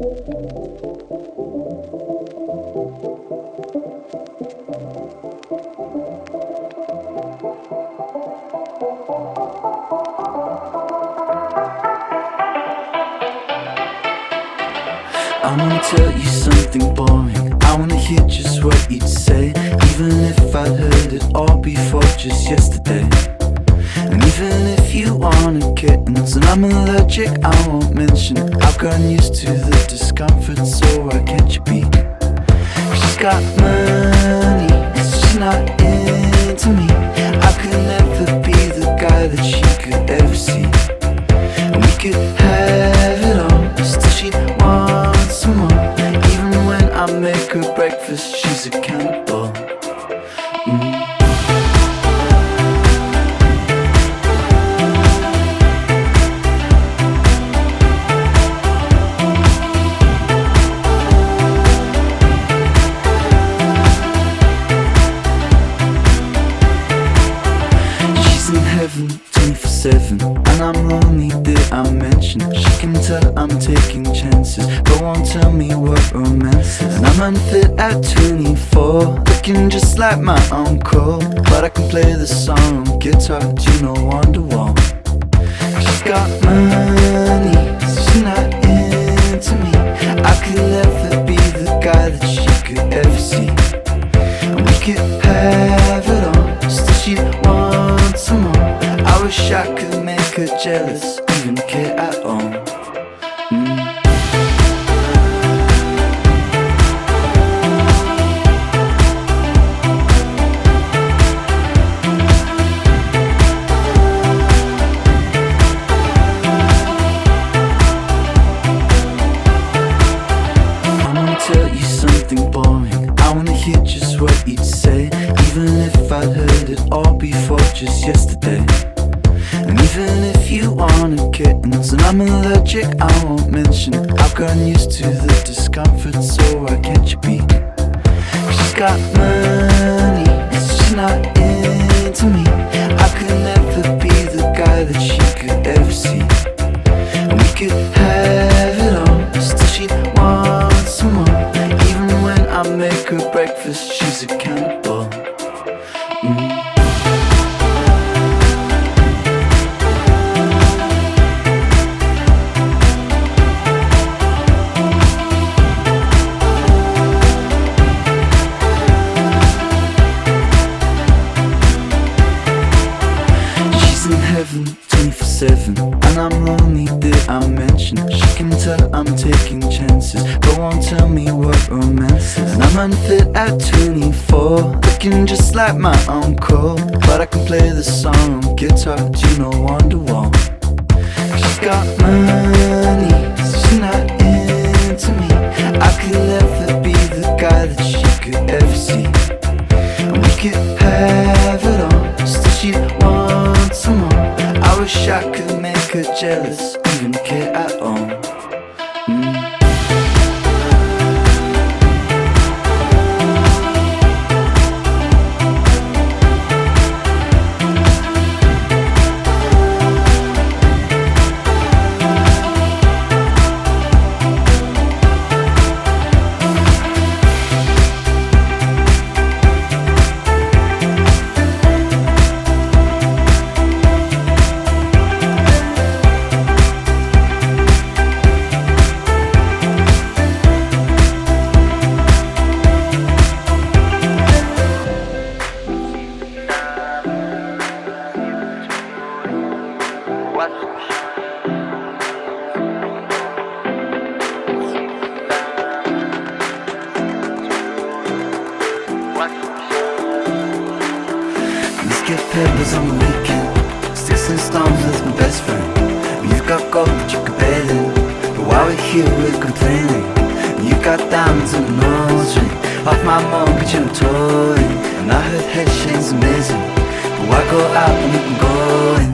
I wanna tell you something boring. I wanna hear just what you'd say, even if I'd heard it all before just yesterday. And even if you wanna kittens and I'm allergic, I won't mention. I've gotten used to the discomfort, so why can't you be? She's got money, she's not into me. I could never be the guy that she could ever see. And we could have it all, still she'd want some more. Even when I make her breakfast, she's a cannibal. She's in heaven 24/7, and I'm lonely, did I mention? She can tell I'm taking chances, but won't tell me what romance is. And I'm unfit at 24, looking just like my uncle, but I can play the song on guitar to no Wonderwall. She's got money, she's not into me. I could never be the guy that she could ever see. And we could have it all, still she'd want some more. I wish I could make her jealous, even care at all. Tell you something boring. I wanna hear just what you'd say, even if I'd heard it all before just yesterday. And even if you wanna kittens and I'm allergic, I won't mention. I've gotten used to the discomfort, so why can't you be? She's got money, she's not into me. I could never be the guy that she could ever see. And we could have it all, still she'd want some more. Even when I make her breakfast, she's a cannibal. She's in heaven 24/7, and I'm lonely, did I mention? She can tell I'm taking chances, but won't tell me what romance is. And I'm unfit at 24, looking just like my uncle, but I can play the song on guitar to no Wonderwall. She's got money, she's not into me. I could never be the guy that she could ever see. And we could have it all, still she'd want some more. I wish I could make her jealous, even care at all. Get peppers on the weekend, sticks and stones with my best friend. You've got gold that you can bathe in, but while we're here we're complaining. You got diamonds in the nose ring, off my mortgage and I'm towing. And I heard head shane's amazing, but why go out when you can go in?